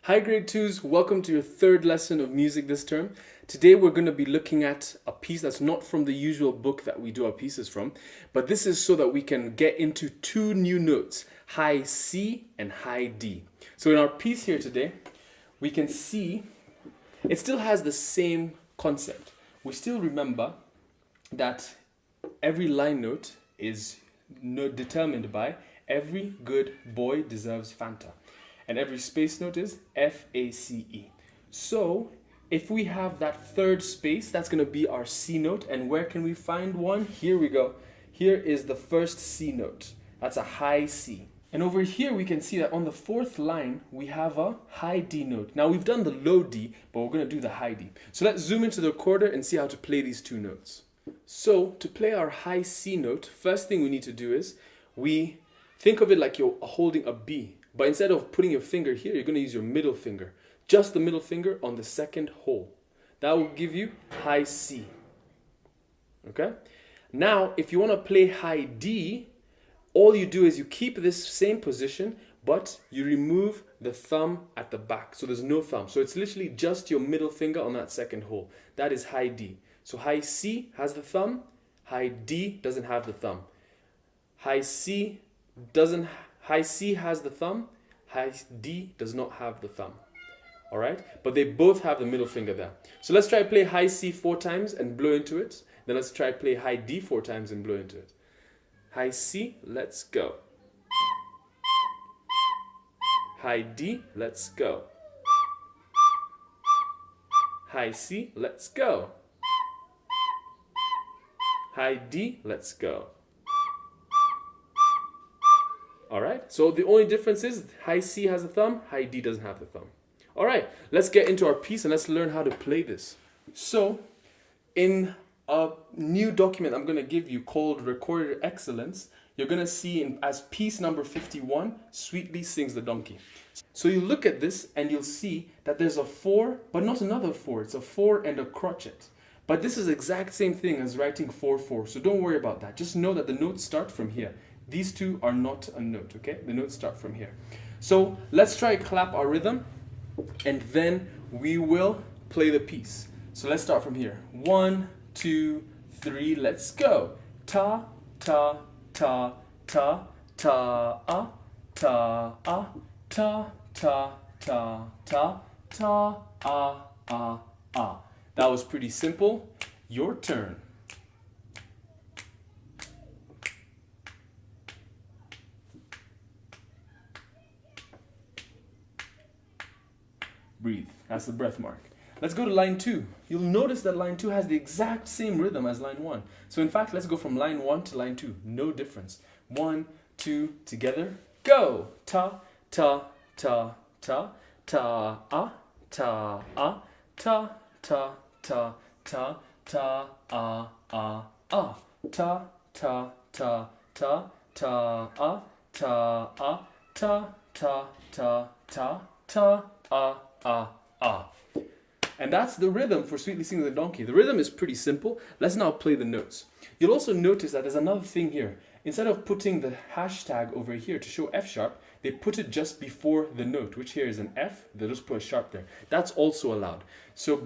Hi grade 2s, welcome to your third lesson of music this term. Today we're going to be looking at a piece that's not from the usual book that we do our pieces from, but this is so that we can get into two new notes, high C and high D. So in our piece here today, we can see it still has the same concept. We still remember that every line note is determined by every good boy deserves Fanta. And every space note is F-A-C-E. So if we have that third space, that's going to be our C note. And where can we find one? Here we go. Here is the first C note. That's a high C. And over here we can see that on the fourth line, we have a high D note. Now we've done the low D, but we're going to do the high D. So let's zoom into the recorder and see how to play these two notes. So to play our high C note, first thing we need to do is we think of it like you're holding a B. But instead of putting your finger here, you're going to use your middle finger. Just the middle finger on the second hole. That will give you high C. Okay? Now, if you want to play high D, all you do is you keep this same position, but you remove the thumb at the back. So there's no thumb. So it's literally just your middle finger on that second hole. That is high D. So high C has the thumb. High D doesn't have the thumb. High C has the thumb, high D does not have the thumb. All right? But they both have the middle finger there. So let's try to play high C 4 times and blow into it. Then let's try to play high D 4 times and blow into it. High C, let's go. High D, let's go. High C, let's go. High D, let's go. Alright, so the only difference is high C has a thumb, high D doesn't have the thumb. Alright, let's get into our piece and let's learn how to play this. So, in a new document I'm going to give you called Recorded Excellence, you're going to see as piece number 51, Sweetly Sings the Donkey. So you look at this and you'll see that there's a 4, but not another 4. It's a 4 and a crotchet. But this is the exact same thing as writing 4-4, so don't worry about that. Just know that the notes start from here. These two are not a note, okay? The notes start from here. So let's try clap our rhythm, and then we will play the piece. So let's start from here. 1, 2, 3, let's go. Ta, ta, ta, ta, ta, ah, ta, ah, ta, ta, ta, ta, ta, ah, ah, ah. That was pretty simple. Your turn. Breathe. That's the breath mark. Let's go to line 2. You'll notice that line 2 has the exact same rhythm as line 1. So in fact, let's go from line 1 to line 2. No difference. 1, 2, together, go. Ta, ta, ta, ta, ta, ah, ta, ah, ta, ta, ta, ta, ta, ah, ah, ah. Ta, ta, ta, ta, ta, ah, ta, ah, ta, ta, ta, ta, ta, ah, ah, ah. And that's the rhythm for Sweetly Singing the Donkey. The rhythm is pretty simple. Let's now play the notes. You'll also notice that there's another thing here. Instead of putting the hashtag over here to show F sharp, they put it just before the note, which here is an F. They just put a sharp there. That's also allowed.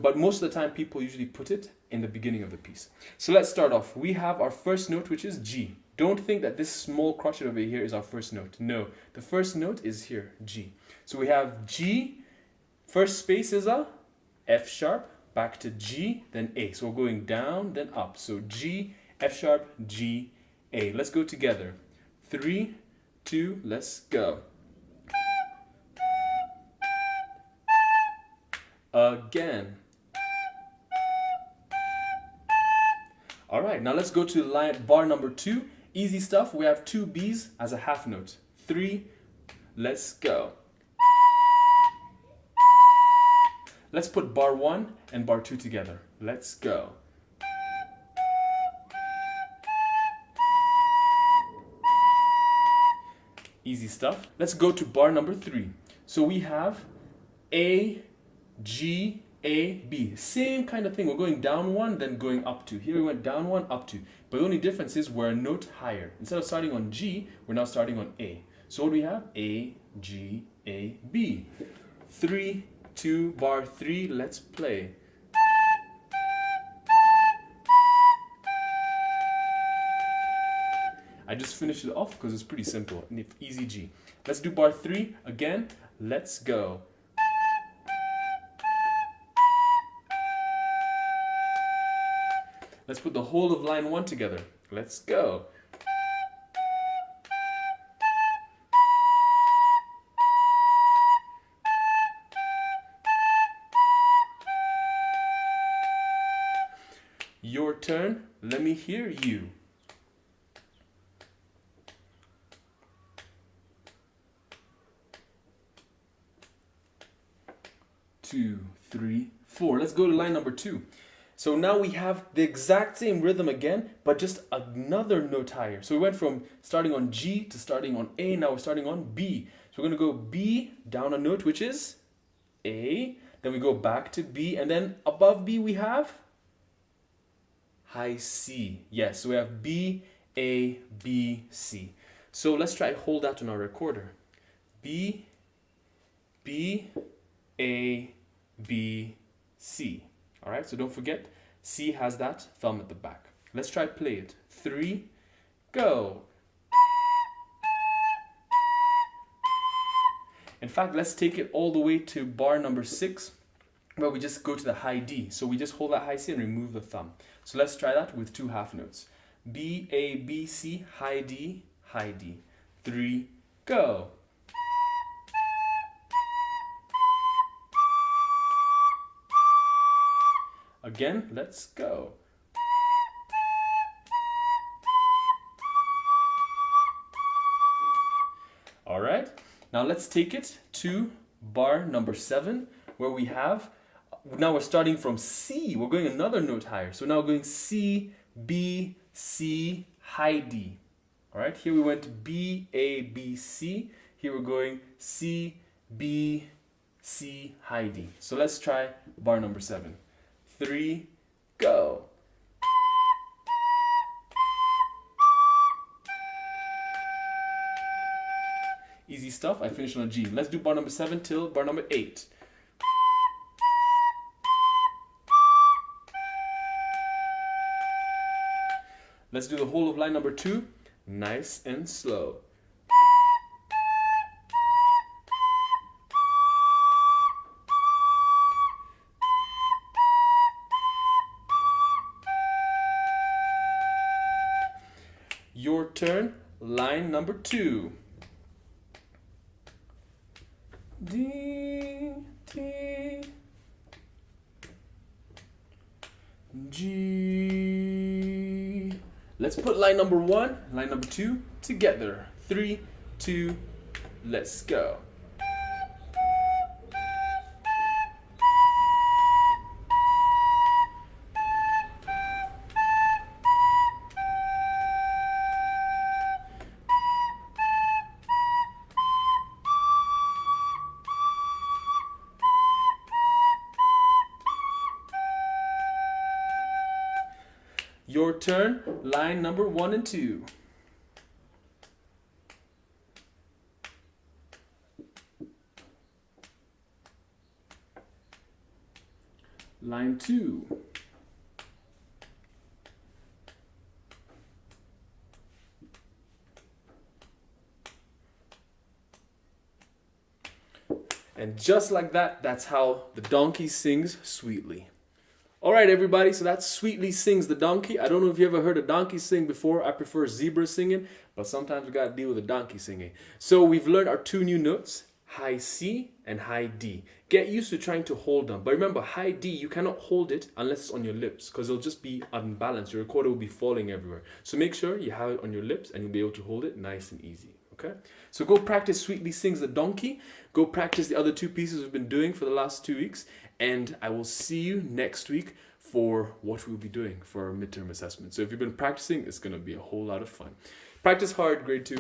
But most of the time, people usually put it in the beginning of the piece. So let's start off. We have our first note, which is G. Don't think that this small crotchet over here is our first note. No, the first note is here, G. So we have G. First space is a F sharp, back to G, then A. So we're going down, then up. So G, F sharp, G, A. Let's go together. 3, 2, let's go. Again. All right, now let's go to bar number 2. Easy stuff. We have 2 B's as a half note. 3, let's go. Let's put bar 1 and bar 2 together. Let's go. Easy stuff. Let's go to bar number 3. So we have A, G, A, B. Same kind of thing. We're going down 1, then going up 2. Here we went down 1, up 2. But the only difference is we're a note higher. Instead of starting on G, we're now starting on A. So what do we have? A, G, A, B. 3, 2, bar 3, let's play. I just finished it off because it's pretty simple. Easy G. Let's do bar 3 again. Let's go. Let's put the whole of line 1 together. Let's go. Your turn. Let me hear you. Two, 3, 4. Let's go to line number 2. So now we have the exact same rhythm again, but just another note higher. So we went from starting on G to starting on A. Now we're starting on B. So we're going to go B, down a note, which is A. Then we go back to B, and then above B we have high C. Yes, so we have B, A, B, C. So let's try hold that on our recorder. B, B, A, B, C. All right, so don't forget, C has that thumb at the back. Let's try play it. 3, go. In fact, let's take it all the way to bar number 6, where we just go to the high D. So we just hold that high C and remove the thumb. So let's try that with 2 half notes. B, A, B, C, high D, high D. 3, go. Again, let's go. All right, now let's take it to bar number 7, where we have, now we're starting from C. We're going another note higher. So now we're going C, B, C, high D. All right, here we went B, A, B, C. Here we're going C, B, C, high D. So let's try bar number 7. 3, go. Easy stuff. I finished on a G. Let's do bar number 7 till bar number 8. Let's do the whole of line number 2, nice and slow. Your turn, line number 2. D, T, G. Let's put line number 1, line number 2 together. 3, 2, let's go. Your turn, line number 1 and 2. Line 2. And just like that, that's how the donkey sings sweetly. All right, everybody, so that sweetly sings the donkey. I don't know if you ever heard a donkey sing before. I prefer zebra singing, but sometimes we got to deal with a donkey singing. So we've learned our 2 new notes, high C and high D. Get used to trying to hold them. But remember, high D, you cannot hold it unless it's on your lips, because it'll just be unbalanced. Your recorder will be falling everywhere. So make sure you have it on your lips and you'll be able to hold it nice and easy. Okay? So go practice Sweetly Sings the Donkey. Go practice the other 2 pieces we've been doing for the last 2 weeks. And I will see you next week for what we'll be doing for our midterm assessment. So if you've been practicing, it's going to be a whole lot of fun. Practice hard, grade 2.